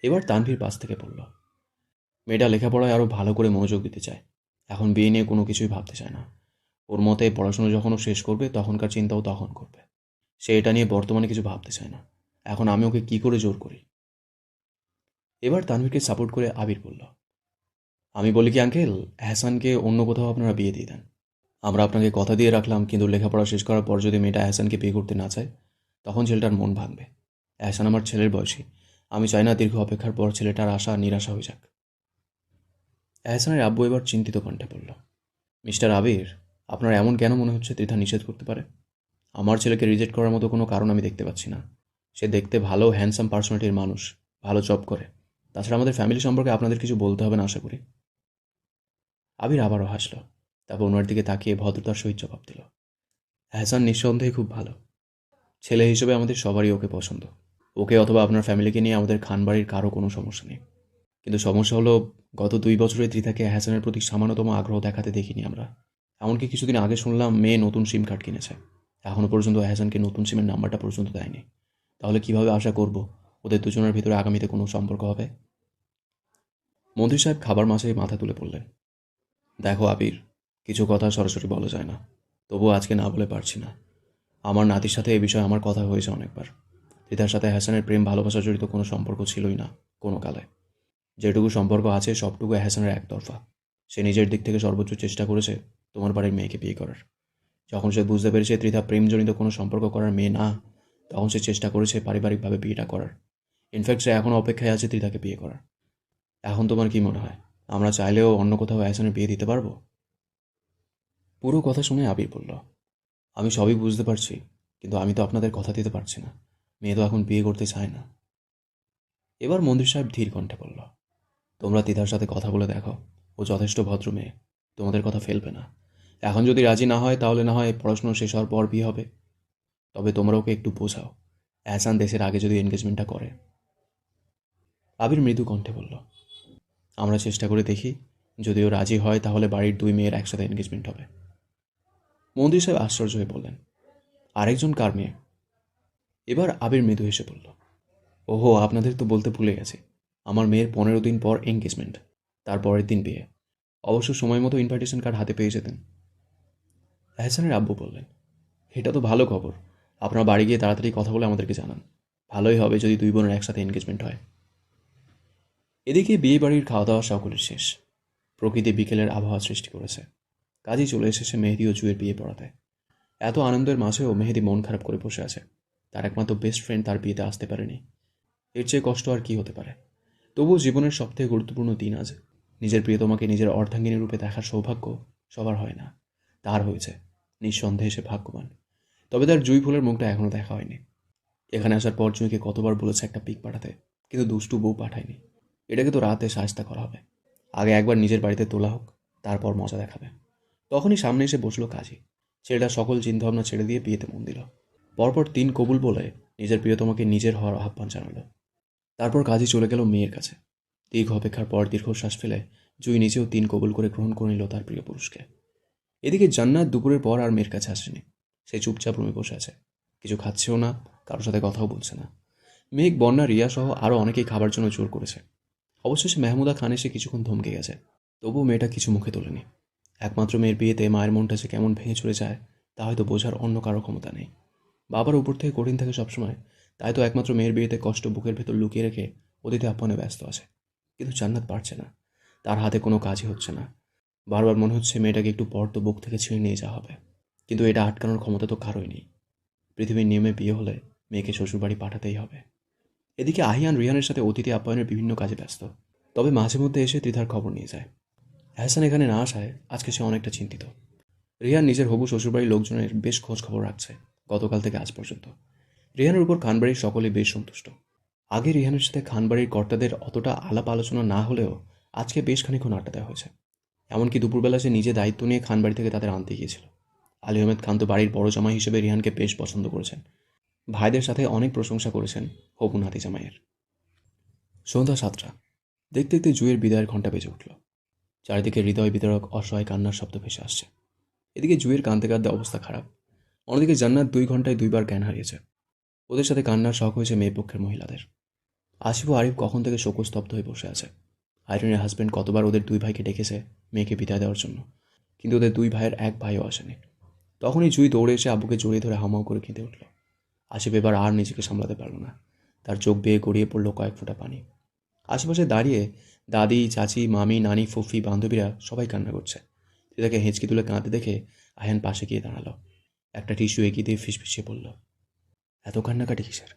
এবার তানভীর পাশ থেকে বলল, মেয়েটা লেখাপড়ায় আরও ভালো করে মনোযোগ দিতে চায়, এখন বিয়ে নিয়ে কোনো কিছুই ভাবতে চায় না। ওর মতে পড়াশুনো যখন ও শেষ করবে তখনকার চিন্তাও তখন করবে। সে এটা নিয়ে বর্তমানে কিছু ভাবতে চায় না। এখন আমি ওকে কি করে জোর করি? এবার তানভীরকে সাপোর্ট করে আবির বলল, আমি বলি কি আঙ্কেল, এহসানকে অন্য কোথাও আপনারা বিয়ে দিয়ে দেন। আমরা আপনাকে কথা দিয়ে রাখলাম, কিন্তু লেখাপড়া শেষ করার পর যদি মেয়েটা এহসানকে বিয়ে করতে না চায়, তখন ছেলেটার মন ভাঙবে। এহসান আমার ছেলের বয়সী, আমি চাই না দীর্ঘ অপেক্ষার পর ছেলেটার আশা নিরাশা হয়ে যাক। এহসানের আব্বু এবার চিন্তিত কণ্ঠে বলল, মিস্টার আবির, আপনার এমন কেন মনে হচ্ছে ত্রিধা নিষেধ করতে পারে? আমার ছেলেকে রিজেক্ট করার মতো কোনো কারণ আমি দেখতে পাচ্ছি না। সে দেখতে ভালো, হ্যান্ডসাম পার্সোনালিটির মানুষ, ভালো জব করে। তাছাড়া আমাদের ফ্যামিলি সম্পর্কে আপনাদের কিছু বলতে হবে না আশা করি। আবির আবারও হাসল। তারপর ওনার দিকে তাকিয়ে ভদ্রতার সহিত জবাব দিল, এহসান নিঃসন্দেহে খুব ভালো ছেলে হিসেবে আমাদের সবারই ওকে পছন্দ। ওকে অথবা আপনার ফ্যামিলিকে নিয়ে আমাদের খানবাড়ির কারো কোনো সমস্যা নেই। কিন্তু সমস্যা হলো, গত 2 বছরে ত্রিধাকে এহসানের প্রতি সামান্যতম আগ্রহ দেখাতে দেখিনি আমরা। এমনকি কিছুদিন আগে শুনলাম মেয়ে নতুন সিম কার্ড কিনেছে। এখনও পর্যন্ত এহসানকে নতুন সিমের নাম্বারটা পর্যন্ত দেয়নি। তাহলে কিভাবে আশা করব ওদের দুজনের ভিতরে আগামীতে কোনো সম্পর্ক হবে? মন্ত্রী সাহেব খাবার মাঝেই মাথা তুলে বললেন, দেখো আবির, কিছু কথা সরাসরি বলা যায় না, তবুও আজকে না বলে পারছি না। আমার নাতির সাথে এ বিষয়ে আমার কথা হয়েছে অনেকবার। ত্রিধার সাথে এহসানের প্রেম ভালোবাসা জড়িত কোনো সম্পর্ক ছিলই না কোনো কালে। যেটুকু সম্পর্ক আছে সবটুকু এহসানের একতরফা। সে নিজের দিক থেকে সর্বোচ্চ চেষ্টা করেছে তোমার বাড়ির মেয়েকে বিয়ে করার। যখন সে বুঝতে পেরেছে ত্রিধা প্রেমজনিত কোনো সম্পর্ক করার মেয়ে না, তখন সে চেষ্টা করেছে পারিবারিকভাবে বিয়েটা করার। ইনফ্যাক্ট সে এখনও অপেক্ষায় আছে ত্রিধাকে বিয়ে করার। এখন তোমার কি মনে হয় আমরা চাইলেও অন্য কোথাও এহসানের বিয়ে দিতে পারবো? পুরো কথা শুনে আবির বলল, আমি সবই বুঝতে পারছি, কিন্তু আমি তো আপনাদের কথা দিতে পারছি না। মেয়ে তো এখন বিয়ে করতে চায় না। এবার মন্দির সাহেব ধীর কণ্ঠে বলল, তোমরা তিতার সাথে কথা বলে দেখো। ও যথেষ্ট ভদ্র মেয়ে, তোমাদের কথা ফেলবে না। এখন যদি রাজি না হয় তাহলে না হয় পড়াশুনো শেষ হওয়ার পর বিয়ে হবে। তবে তোমরা ওকে একটু বোঝাও, এহসান দেশের আগে যদি এনগেজমেন্টটা করে। আবির মৃদু কণ্ঠে বলল, আমরা চেষ্টা করে দেখি, যদিও রাজি হয় তাহলে বাড়ির দুই মেয়ের একসাথে এনগেজমেন্ট হবে। মন্ত্রী সাহেব আশ্চর্য হয়ে বললেন, আরেকজন কার মেয়ে? এবার আবির মৃদু হেসে বলল, ওহো, আপনাদের তো বলতে ভুলে গেছে, আমার মেয়ের 15 দিন পর এনগেজমেন্ট, তার পরের দিন বিয়ে। অবশ্য সময় মতো ইনভাইটেশন কার্ড হাতে পেয়ে যেতেন। এহসানের আব্বু বললেন, এটা তো ভালো খবর। আপনার বাড়ি গিয়ে তাড়াতাড়ি কথা বলে আমাদেরকে জানান। ভালোই হবে যদি দুই বোনের একসাথে এনগেজমেন্ট হয়। এদিকে বিয়ে বাড়ির খাওয়া দাওয়া সকলের শেষ। প্রকৃতি বিকেলের আবহাওয়া সৃষ্টি করেছে। কাজই চলে এসেছে মেহেদি ও জুয়ের বিয়ে পড়াতে। এত আনন্দের মাঝেও মেহেদি মন খারাপ করে বসে আছে। তার একমাত্র বেস্ট ফ্রেন্ড তার বিয়েতে আসতে পারেনি। এর চেয়ে কষ্ট আর কি হতে পারে। তবুও জীবনের সবথেকে গুরুত্বপূর্ণ দিন আজ। নিজের প্রিয়তমাকে নিজের অর্ধাঙ্গিনী রূপে দেখার সৌভাগ্য সবার হয় না। তার হয়েছে, নিঃসন্দেহে সে ভাগ্যবান। তবে তার জুঁই ফুলের মুখটা এখনও দেখা হয়নি। এখানে আসার পর জুঁইকে কতবার বলেছে একটা পিক পাঠাতে, কিন্তু দুষ্টু বউ পাঠায়নি। এটাকে তো রাতে সাজতা করা হবে। আগে একবার নিজের বাড়িতে তোলা হোক, তারপর মজা দেখাবে। তখনই সামনে এসে বসলো কাজী। ছেলেটা সকল চিন্তাভাবনা ছেড়ে দিয়ে বিয়েতে মন দিল। পরপর 3 কবুল বলে নিজের প্রিয়তমাকে নিজের হওয়ার আহ্বান জানালো। তারপর কাজী চলে গেল মেয়ের কাছে। দীর্ঘ অপেক্ষার পর দীর্ঘশ্বাস ফেলে জুই নিজেও 3 কবুল করে গ্রহণ করে নিল তার প্রিয় পুরুষকে। এদিকে জান্নাত দুপুরের পর আর মেয়ের কাছে আসেনি। সে চুপচাপ রুমে বসে আছে, কিছু খাচ্ছেও না, কারোর সাথে কথাও বলছে না। মেঘ, বন্যা, রিয়া সহ আরও অনেকেই খাবার জন্য জোর করেছে। অবশেষে মেহমুদা খান এসে কিছুক্ষণ থমকে গেছে। তবুও মেয়েটা কিছু মুখে তোলেনি। একমাত্র মেয়ের বিয়েতে মায়ের মনটা যে কেমন ভেঙে চলে যায় তা হয়তো বোঝার অন্য কারো ক্ষমতা নেই। বাবার উপর থেকে কঠিন থাকে সবসময়, তাই তো একমাত্র মেয়ের বিয়েতে কষ্ট বুকের ভেতর লুকিয়ে রেখে অতিথি আপ্যায়নে ব্যস্ত আছে। কিন্তু জান্নাত পারছে না। তার হাতে কোনো কাজই হচ্ছে না। বারবার মনে হচ্ছে মেয়েটাকে একটু পর তো বুক থেকে ছিঁড়ে নিয়ে যাওয়া হবে। কিন্তু এটা আটকানোর ক্ষমতা তো কারোই নেই। পৃথিবীর নিয়মে বিয়ে হলে মেয়েকে শ্বশুরবাড়ি পাঠাতেই হবে। এদিকে আহিয়ান রিহানের সাথে অতিথি আপ্যায়নের বিভিন্ন কাজে ব্যস্ত। তবে মাঝে মধ্যে এসে ত্রিধার খবর নিয়ে যায়। এহসান এখানে না আসায় আজকে সে অনেকটা চিন্তিত। রিহান নিজের হবু শ্বশুরবাড়ির লোকজনের বেশ খোঁজ খবর রাখছে, গতকাল থেকে আজ পর্যন্ত। রিহানের উপর খানবাড়ির সকলেই বেশ সন্তুষ্ট। আগে রিহানের সাথে খানবাড়ির কর্তাদের অতটা আলাপ আলোচনা না হলেও আজকে বেশ খানিক্ষণ আড্ডা দেওয়া হয়েছে। এমনকি দুপুরবেলা সে নিজে দায়িত্ব নিয়ে খানবাড়ি থেকে তাদের আনতে গিয়েছিল। আলী আহমেদ খান তো বাড়ির বড় জামাই হিসেবে রিহানকে বেশ পছন্দ করেছেন। ভাইদের সাথে অনেক প্রশংসা করেছেন হবু নাতি জামাইয়ের। সন্ধ্যা 7টা। দেখতে দেখতে জুয়ের বিদায়ের ঘণ্টা বেজে উঠল। চারিদিকে হৃদয় বিদারক অসহায় কান্নার শব্দ ভেসে আসছে। এদিকে জুয়ের কাঁদতে কাঁদতে অবস্থা খারাপ। অন্যদিকে জান্নাত 2 ঘন্টায় 2বার জ্ঞান হারিয়েছে। ওদের সাথে কান্নার শখ হয়েছে মেয়ে পক্ষের মহিলাদের। আসিফ ও আরিফ কখন থেকে শোকস্তব্ধ হয়ে বসে আছে। আইরিনের হাজব্যান্ড কতবার ওদের 2 ভাইকে ডেকেছে মেয়েকে বিদায় দেওয়ার জন্য, কিন্তু ওদের 2 ভাইয়ের এক ভাইও আসেনি। তখনই জুই দৌড়ে এসে আব্বুকে জড়িয়ে ধরে হাউমাউ করে কেঁদে উঠল। আসিফ এবার আর নিজেকে সামলাতে পারল না। তার চোখ বেয়ে গড়িয়ে পড়ল কয়েক ফোঁটা পানি। আশেপাশে দাঁড়িয়ে দাদি, চাচি, মামি, নানি, ফুফি, বান্ধবীরা সবাই কান্না করছে। তাকে হেঁচকি তুলে কাঁদতে দেখে আয়ান পাশে গিয়ে দাঁড়ালো। একটা টিস্যু এগিয়ে দিয়ে ফিসফিসিয়ে বলল, এত কান্নাকাটি কিসের?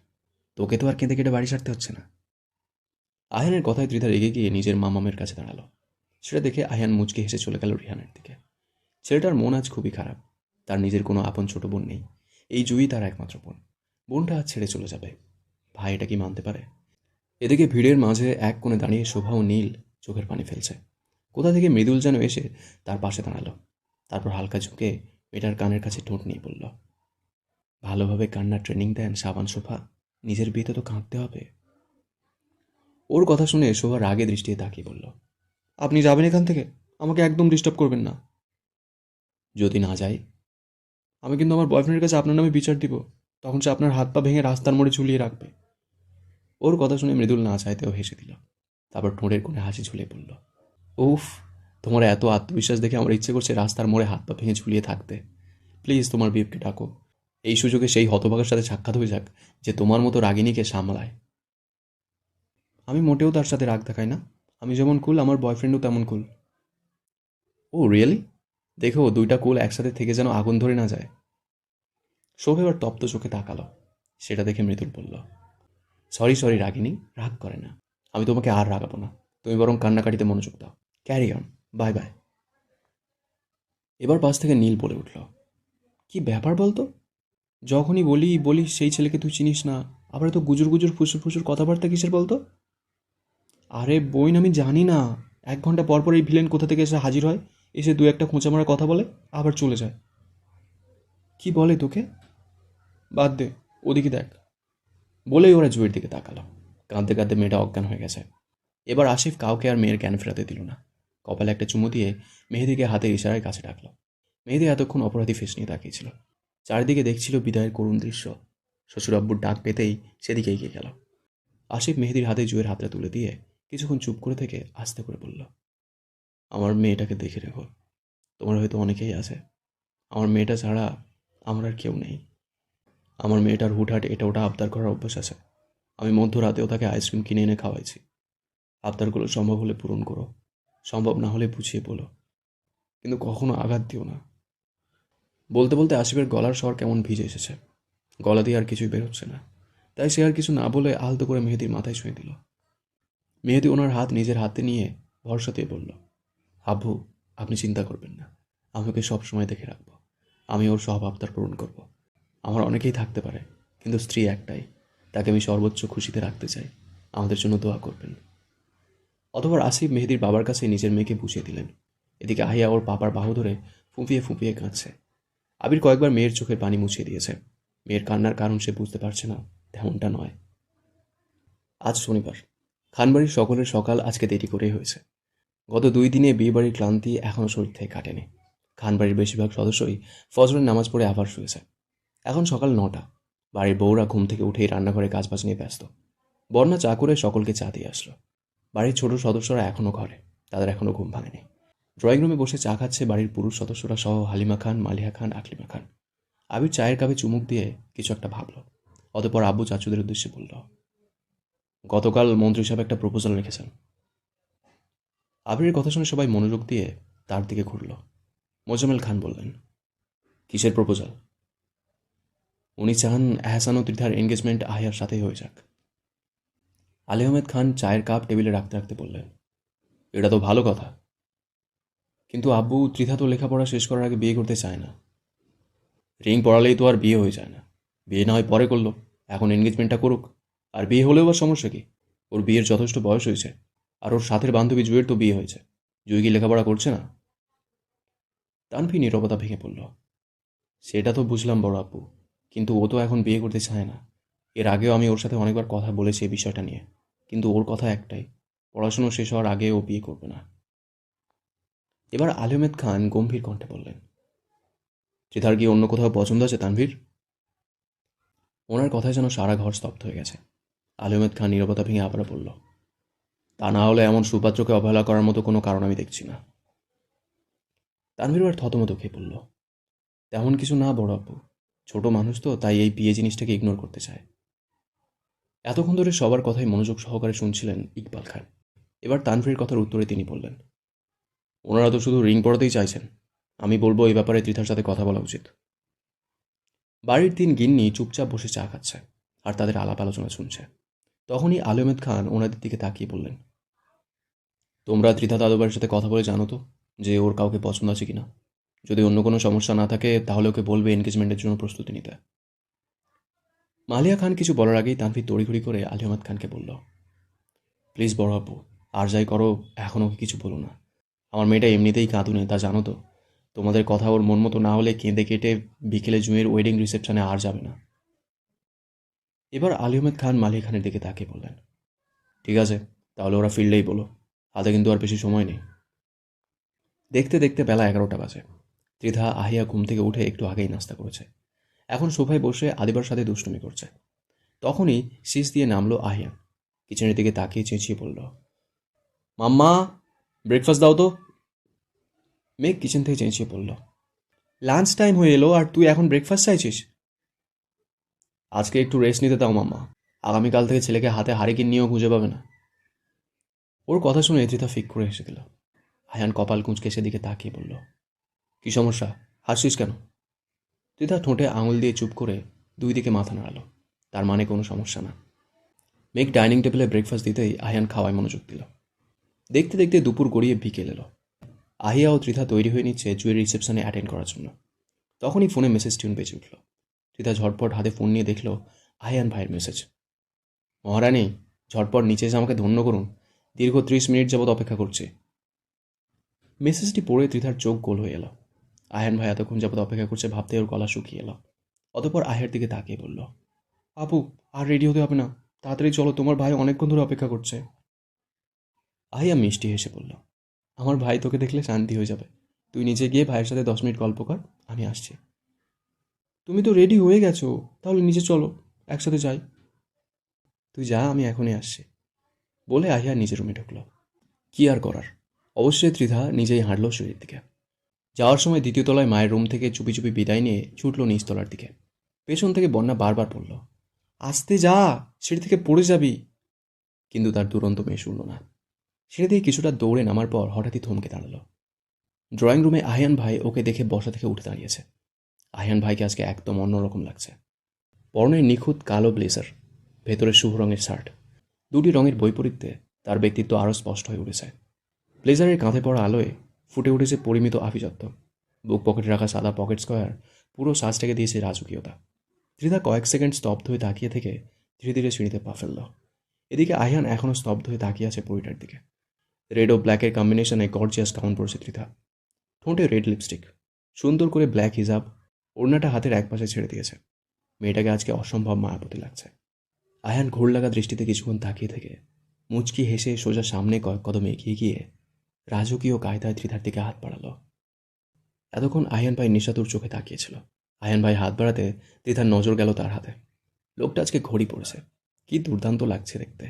তোকে তো আর কেঁদে কেটে বাড়ি ছাড়তে হচ্ছে না। আয়ানের কথায় ত্রিধা রেগে গিয়ে নিজের মামামের কাছে দাঁড়ালো। সেটা দেখে আয়ান মুচকে হেসে চলে গেল রিহানের দিকে। ছেলেটার মন আজ খুবই খারাপ। তার নিজের কোনো আপন ছোট বোন নেই। এই জুই তার একমাত্র বোন। বোনটা আজ ছেড়ে চলে যাবে। ভাই এটা কি মানতে পারে? এদিকে ভিড়ের মাঝে এক কোণে দাঁড়িয়ে শোভা ও নীল চোখের পানি ফেলছে। কোথা থেকে মৃদুল যেন এসে তার পাশে দাঁড়ালো। তারপর হালকা ঝুঁকে মেয়েটার কানের কাছে ঠোঁট নিয়ে বলল, ভালোভাবে কান্নার ট্রেনিং দেন সাবান শোভা, নিজের বিয়েতে তো কাঁদতে হবে। ওর কথা শুনে শোভা রাগে দৃষ্টিতে তাকিয়ে বলল, আপনি যাবেন এখান থেকে? আমাকে একদম ডিস্টার্ব করবেন না। যদি না যাই, আমি কিন্তু আমার বয়ফ্রেন্ডের কাছে আপনার নামে বিচার দিব। তখন সে আপনার হাত পা ভেঙে রাস্তার মোড়ে ঝুলিয়ে রাখবে। ওর কথা শুনে মৃদুল না চাইতেও হেসে দিল। তারপর ঠোঁটের কোণে হাসি ঝুলিয়ে বলল, উফ, তোমার এত আত্মবিশ্বাস দেখে আমার ইচ্ছে করছে রাস্তার মোড়ে হাত পা ভেঙে ঝুলিয়ে থাকতে। প্লিজ তোমার বিপকে ডাকো। এই সুযোগে সেই হতভাগার সাথে সাক্ষাৎ হয়ে যাক যে তোমার মতো রাগিনীকে সামলায়। আমি মোটেও তার সাথে রাগ দেখাই না। আমি যেমন কুল, আমার বয়ফ্রেন্ডও তেমন কুল। ও রিয়েলি? দেখো 2টা কুল একসাথে থেকে যেন আগুন ধরে না যায়। শোভ এবার তপ্ত চোখে তাকালো। সেটা দেখে মৃদুল বলল, সরি সরি রাগিনী, রাগ করে না। আমি তোমাকে আর রাগাবো না। তুমি বরং কান্নাকাটিতে মনোযোগ দাও। Carry on, bye bye. এবার পাশ থেকে নীল বলে উঠল, কি ব্যাপার বলতো? যখনই বলিস সেই ছেলেকে তুই চিনিস না, আবার তো গুজুর গুজুর ফুসুর ফুসুর কথাবার্তা কিসের বলতো? আরে বোন, আমি জানি না। 1 ঘন্টা পর পর এই ভিলেন কোথা থেকে এসে হাজির হয়, এসে দু একটা খোঁচা মারা কথা বলে, আবার চলে যায়। কি বলে তোকে? বাদ দে, ওদিকে দেখ। বলেই ওরা জুয়ের দিকে তাকালো। কাঁদতে কাঁদতে মেয়েটা অজ্ঞান হয়ে গেছে। এবার আসিফ কাউকে আর মেয়ের জ্ঞান ফেরাতে দিল না। কপালে একটা চুমু দিয়ে মেহেদিকে হাতের ইশারায় কাছে ডাকল। মেহেদি এতক্ষণ অপরাধী ফেস নিয়ে তাকিয়েছিল। চারিদিকে দেখছিল বিদায়ের করুণ দৃশ্য। শ্বশুর আব্বুর ডাক পেতেই সেদিকে এগিয়ে গেল। আসিফ মেহেদির হাতে জুয়ের হাতটা তুলে দিয়ে কিছুক্ষণ চুপ করে থেকে আস্তে করে বলল, আমার মেয়েটাকে দেখে রেখো। তোমার হয়তো অনেকেই আছে, আমার মেয়েটা ছাড়া আমার আর কেউ নেই। আমার মেয়েটার হুটহাট এটা ওটা আবদার করার অভ্যাস আছে। আমি মধ্যরাতেও তাকে আইসক্রিম কিনে এনে খাওয়াইছি। আবদারগুলো সম্ভব হলে পূরণ করো, সম্ভব না হলে বুঝিয়ে বলো, কিন্তু কখনো আঘাত দিও না। বলতে বলতে আসিফের গলার স্বর কেমন ভিজে এসেছে। গলা দিয়ে আর কিছুই বেরোচ্ছে না। তাই সে আর কিছু না বলে আলতো করে মেহেদির মাথায় ছুঁয়ে দিল। মেহেদি ওনার হাত নিজের হাতে নিয়ে ভরসা দিয়ে বলল, আব্বু, আপনি চিন্তা করবেন না, আমি ওকে সবসময় দেখে রাখবো। আমি ওর সব আবদার পূরণ করব। আমার অনেকেই থাকতে পারে, কিন্তু স্ত্রী একটাই, তাকে আমি সর্বোচ্চ খুশিতে রাখতে চাই। আমাদের জন্য দোয়া করবেন। অতঃপর আসিফ মেহেদির বাবার কাছে নিজের মেয়েকে বুঝিয়ে দিলেন। এদিকে আহিয়া ওর পাপার বাহু ধরে ফুঁপিয়ে ফুঁপিয়ে কাঁদছে। আবির কয়েকবার মেয়ের চোখের পানি মুছিয়ে দিয়েছে। মেয়ের কান্নার কারণ সে বুঝতে পারছে না, তেমনটা নয়। আজ শনিবার। খানবাড়ির সকলের সকাল আজকে দেরি করেই হয়েছে। গত 2 দিনে বিয়েবাড়ির ক্লান্তি এখনও শরীর থেকে কাটেনি। খানবাড়ির বেশিরভাগ সদস্যই ফজরের নামাজ পড়ে আবার শুয়েছে। এখন সকাল 9টা। বাড়ির বউরা ঘুম থেকে উঠেই রান্নাঘরে কাজবাজ নিয়ে ব্যস্ত। বর্ণা চা করে সকলকে চা দিয়ে আসলো। বাড়ির ছোট সদস্যরা এখনও ঘরে, তাদের এখনও ঘুম ভাঙেনি। ড্রয়িং রুমে বসে চা খাচ্ছে বাড়ির পুরুষ সদস্যরা সহ হালিমা খান, মালিহা খান, আকলিমা খান। আবির চায়ের কাপে চুমুক দিয়ে কিছু একটা ভাবল। অতঃপর আব্বু চাচুদের উদ্দেশ্যে বলল, গতকাল মন্ত্রী সাহেব একটা প্রপোজাল রেখেছেন। আবিরের কথা শুনে সবাই মনোযোগ দিয়ে তার দিকে ঘুরল। মোজাম্মেল খান বললেন, কিসের প্রপোজাল? উনি চান এহসান ও ত্রিধার এনগেজমেন্ট আহিয়ার সাথেই হয়ে যাক। আলী আহমেদ খান চায়ের কাপ টেবিলে রাখতে রাখতে বললেন, এটা তো ভালো কথা, কিন্তু আব্বু, ত্রিধা তো লেখাপড়া শেষ করার আগে বিয়ে করতে চায় না। রিং পড়ালেই তো আর বিয়ে হয়ে যায় না। বিয়ে না হয় পরে করলো, এখন এনগেজমেন্টটা করুক। আর বিয়ে হলেও বা সমস্যা কি? ওর বিয়ের যথেষ্ট বয়স হয়েছে। আর ওর সাথের বান্ধবী জুয়ের তো বিয়ে হয়েছে। জুই কি লেখাপড়া করছে না? তানভি নীরবতা ভেঙে পড়ল। সেটা তো বুঝলাম বড় আব্বু, কিন্তু ও তো এখন বিয়ে করতে চায় না। এর আগেও আমি ওর সাথে অনেকবার কথা বলেছি এই বিষয়টা নিয়ে, কিন্তু ওর কথা একটাই, পড়াশুনো শেষ হওয়ার আগে ও বিয়ে করবে না। এবার আহমেদ খান গম্ভীর কণ্ঠে বললেন, ত্রিধার কি অন্য কোথাও পছন্দ আছে তানভীর? ওনার কথায় যেন সারা ঘর স্তব্ধ হয়ে গেছে। আহমেদ খান নীরবতা ভেঙে আবার বলল, তা না হলে এমন সুপাত্রকে অবহেলা করার মতো কোনো কারণ আমি দেখছি না। তানভীর এবার থতমত খেয়ে বলল, তেমন কিছু না বড় আব্বু, ছোট মানুষ তো, তাই এই বিয়ে জিনিসটাকে ইগনোর করতে চায়। এতক্ষণ ধরে সবার কথাই মনোযোগ সহকারে শুনছিলেন ইকবাল খান। এবার তানভীরের কথার উত্তরে তিনি বললেন, ওনারা তো শুধু রিং পড়াতেই চাইছেন। আমি বলবো এই ব্যাপারে ত্রিধার সাথে কথা বলা উচিত। বাড়ির 3 গিন্নি চুপচাপ বসে চা খাচ্ছে আর তাদের আলাপ আলোচনা শুনছে। তখনই আহমেদ খান ওনাদের দিকে তাকিয়ে বললেন, তোমরা ত্রিধা দাদুবাড়ির সাথে কথা বলে জানো তো যে ওর কাউকে পছন্দ আছে কিনা? যদি অন্য কোনো সমস্যা না থাকে তাহলে ওকে বলবে এনগেজমেন্টের জন্য প্রস্তুতি নিতে। মালিয়া খান কিছু বলার আগেই তানভীর তড়িঘড়ি করে আহমেদ খানকে বলল, প্লিজ বড় আব্বু, আর যাই করো এখন ওকে কিছু বলো না। আমার মেয়েটা এমনিতেই কাঁদুনে, তা জানো তো। তোমাদের কথা ওর মন মতো না হলে কেঁদে কেটে বিকেলে জুঁয়ের ওয়েডিং রিসেপশনে আর যাবে না। এবার আহমেদ খান মালিয়া খানের দিকে তাকিয়ে বললেন, ঠিক আছে, তাহলে ওরা ফিরলেই বলো। হাতে কিন্তু আর বেশি সময় নেই। দেখতে দেখতে বেলা 11টা বাজে। ত্রিধা আহিয়া ঘুম থেকে উঠে একটু আগেই নাস্তা করেছে। এখন সোফায় বসে আদিবার সাথে দুষ্টুমি করছে। তখনই শীষ দিয়ে নামলো আহিয়ান। কিচেনের দিকে তাকিয়ে চেঁচিয়ে বলল, মাম্মা, ব্রেকফাস্ট দাও তো। মেঘ কিচেন থেকে চেঁচিয়ে বলল, লাঞ্চ টাইম হয়ে এলো আর তুই এখন ব্রেকফাস্ট চাইছিস? আজকে একটু রেস্ট নিতে দাও মাম্মা, আগামীকাল থেকে ছেলেকে হাতে হারিকেন নিয়েও খুঁজে পাবে না। ওর কথা শুনে ত্রিধা ফিক করে হেসে দিল। আয়ান কপাল কুঁচকে সেদিকে তাকিয়ে বলল, কি সমস্যা, হাসছিস কেন? ত্রিধা ঠোঁটে আঙুল দিয়ে চুপ করে 2 দিকে মাথা নাড়ালো। তার মানে কোনো সমস্যা না। মেঘ ডাইনিং টেবিলে ব্রেকফাস্ট দিতেই আয়ান খাওয়ায় মনোযোগ দিল। দেখতে দেখতে দুপুর গড়িয়ে বিকেল এলো। আহিয়া ও ত্রিধা তৈরি হয়ে নিচ্ছে জুয়ের রিসেপশনে অ্যাটেন্ড করার জন্য। তখনই ফোনে মেসেজ টিউন বেজে উঠল। ত্রিধা ঝটপট হাতে ফোন নিয়ে দেখল আহিয়ান ভাইয়ের মেসেজ। মহারানী, ঝটপট নিচে এসে আমাকে ধন্য করুন, দীর্ঘ 30 মিনিট যাবৎ অপেক্ষা করছে। মেসেজটি পড়ে ত্রিধার চোখ গোল হয়ে এলো। আয়ান ভাই এতক্ষণ যাবৎ অপেক্ষা করছে ভাবতে ওর গলা শুকিয়ে এলো। অতঃপর আহের দিকে তাকিয়ে বলল, আপু, আর রেডি হতে হবে না, তাড়াতাড়ি চলো, তোমার ভাই অনেকক্ষণ ধরে অপেক্ষা করছে। আহিয়া মিষ্টি হেসে বলল, আমার ভাই তোকে দেখলে শান্তি হয়ে যাবে, তুই নিচে গিয়ে ভাইয়ের সাথে 10 মিনিট গল্প কর, আমি আসছি। তুমি তো রেডি হয়ে গেছো, তাহলে নিচে চলো, একসাথে যাই। তুই যা, আমি এখনই আসছি, বলে আহিয়া নিজের রুমে ঢুকলো। কি আর করার, অবশ্যই ত্রিধা নিজেই হাঁটল সিঁড়ির দিকে। যাওয়ার সময় দ্বিতীয় তলায় মায়ের রুম থেকে চুপি চুপি বিদায় নিয়ে ছুটল নিচতলার দিকে। পেছন থেকে বন্যা বারবার বলল, আস্তে যা, সিঁড়ি থেকে পড়ে যাবি। কিন্তু তার দুরন্ত মেয়ে শুনল না। সিঁড়ি থেকে কিছুটা দৌড়ে নামার পর হঠাৎই থমকে দাঁড়ালো। ড্রয়িং রুমে আহিয়ান ভাই ওকে দেখে বসা থেকে উঠে দাঁড়িয়েছে। আহিয়ান ভাইকে আজকে একদম অন্যরকম লাগছে। পরনে নিখুঁত কালো ব্লেজার, ভেতরে শুভ রঙের শার্ট, দুটি রঙের বৈপরীত্যে তার ব্যক্তিত্ব আরও স্পষ্ট হয়ে উঠেছে। ব্লেজারের কাঁধে পড়া আলোয় ফুটে উঠেছে পরিমিত আভিজাত্য। বুক পকেটে রাখা সাদা পকেট স্কোয়ার পুরো সাজটাকে দিয়েছে রাজকীয়তা। ত্রিধা কয়েক সেকেন্ড স্তব্ধ হয়ে তাকিয়ে থেকে ধীরে ধীরে সিঁড়িতে পা ফেলল। এদিকে আহিয়ান এখনও স্তব্ধ হয়ে তাকিয়ে আছে পরিটার দিকে। রেড ও ব্ল্যাকের কম্বিনেশনে গর্জিয়াস গাউন পরেছে ত্রিধা। ঠোঁটে রেড লিপস্টিক, সুন্দর করে ব্ল্যাক হিজাব, ওড়নাটা হাতের একপাশে ছেড়ে দিয়েছে। মেয়েটাকে আজকে অসম্ভব মায়াবতী লাগছে। আয়ান ঘোর লাগা দৃষ্টিতে কিছুক্ষণ তাকিয়ে থেকে মুচকি হেসে সোজা সামনে কয়েক কদম এগিয়ে গিয়ে রাজকীয় কায়দায় ত্রিধার দিকে হাত বাড়ালো। এতক্ষণ আয়ান ভাই নিশাতুর চোখে তাকিয়েছিল। আয়ান ভাই হাত বাড়াতে ত্রিধার নজর গেল তার হাতে। লোকটা আজকে ঘড়ি পড়েছে, কি দুর্দান্ত লাগছে দেখতে।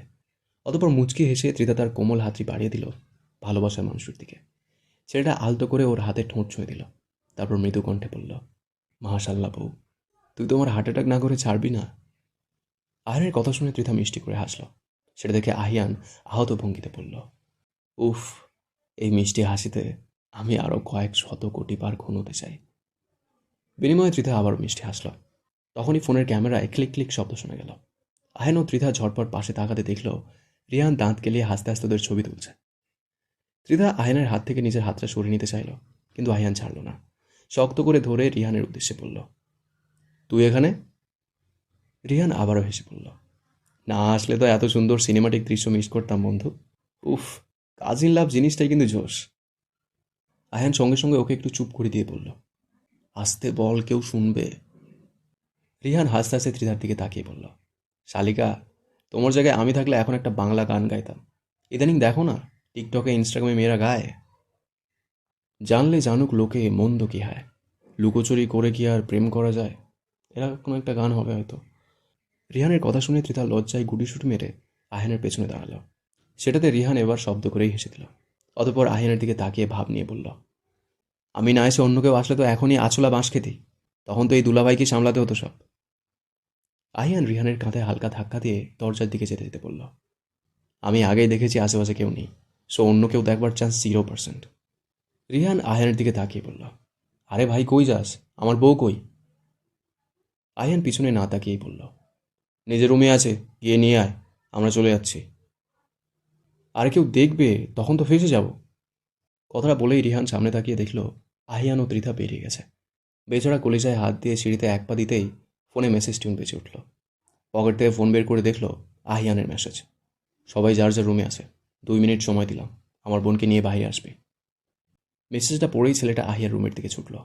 অতপর মুচকি হেসে ত্রিধা তার কোমল হাতটি বাড়িয়ে দিল ভালোবাসার মানুষের দিকে। ছেলেটা আলতো করে ওর হাতে ঠোঁট ছুঁয়ে দিল। তারপর মৃদু কণ্ঠে বলল, মাশাআল্লাহ বউ, তুই তোমার হার্ট অ্যাটাক না করে ছাড়বি না। আয়ানের কথা শুনে ত্রিধা মিষ্টি করে হাসল। সেটা দেখে আহিয়ান আহত ভঙ্গিতে বলল, উফ, এই মিষ্টি হাসিতে আমি আরও কয়েক শত কোটি বার খুন হতে চাই। বিনিময়ে ত্রিধা আবারও মিষ্টি হাসল। তখনই ফোনের ক্যামেরায় ক্লিক ক্লিক শব্দ শোনা গেল। আয়ান ও ত্রিধা ঝটপট পাশে তাকাতে দেখল রিহান দাঁত কেলিয়ে হাসতে হাসতে ওদের ছবি তুলছে। ত্রিধা আয়ানের হাত থেকে নিজের হাতটা সরিয়ে নিতে চাইল, কিন্তু আয়ান ছাড়ল না। শক্ত করে ধরে রিহানের উদ্দেশ্যে বলল, তুই এখানে? রিহান আবারও হেসে বলল, না আসলে তো এত সুন্দর সিনেমাটিক দৃশ্য মিস করতাম বন্ধু। উফ, কাজিন লাভ জিনিসটাই কিন্তু জোশ। আয়ান সঙ্গে সঙ্গে ওকে একটু চুপ করে দিয়ে বলল, আস্তে বল, কেউ শুনবে। রিহান হাসতে হাসতে ত্রিধার দিকে তাকিয়ে বলল, শালিকা, তোমার জায়গায় আমি থাকলে এখন একটা বাংলা গান গাইতাম। ইদানিং দেখো না, টিকটকে ইনস্টাগ্রামে মেয়েরা গায়, জানলে জানুক লোকে মন্দ কি হয়, লুকোচুরি করে কি আর প্রেম করা যায়, এরা কোনো একটা গান হবে হয়তো। রিহানের কথা শুনে ত্রিধা লজ্জায় গুটিসুটি মেরে আহিয়ানের পেছনে দাঁড়ালো। সেটাতে রিহান এবার শব্দ করেই হেসে দিল। অতঃপর আহিয়ানের দিকে তাকিয়ে ভাব নিয়ে বলল, আমি না এসে অন্য কেউ আসলে তো এখনই আছলা বাঁশ খেতি, তখন তো এই দুলাভাইকে সামলাতে হতো সব। আহিয়ান রিহানের কাঁধে হালকা ধাক্কা দিয়ে দরজার দিকে যেতে যেতে বলল, আমি আগেই দেখেছি আশেপাশে কেউ নেই, সো অন্য কেউ দেখবার চান্স 0%। রিহান আহিয়ানের দিকে তাকিয়ে বলল, আরে ভাই কই যাস, আমার বউ কই? আহিয়ান পিছনে না তাকিয়েই বলল, নিজের রুমে আছে, গিয়ে নিয়ে আয়, আমরা চলে যাচ্ছি। আর কেউ দেখবে, তখন তো ফেসে যাব। কথাটা বলেই রিহান সামনে তাকিয়ে দেখল আহিয়ান ও ত্রিধা বেরিয়ে গেছে। বেচারা কলিজায় হাত দিয়ে সিঁড়িতে এক পা দিতেই ফোনে মেসেজ টিউন বেজে উঠল। পকেট থেকে ফোন বের করে দেখল আহিয়ানের মেসেজ, সবাই যার যার রুমে আছে, 2 মিনিট সময় দিলাম, আমার বোনকে নিয়ে বাইরে আসবে। মেসেজটা পড়েই ছেলেটা আহিয়ার রুমের দিকে ছুটল।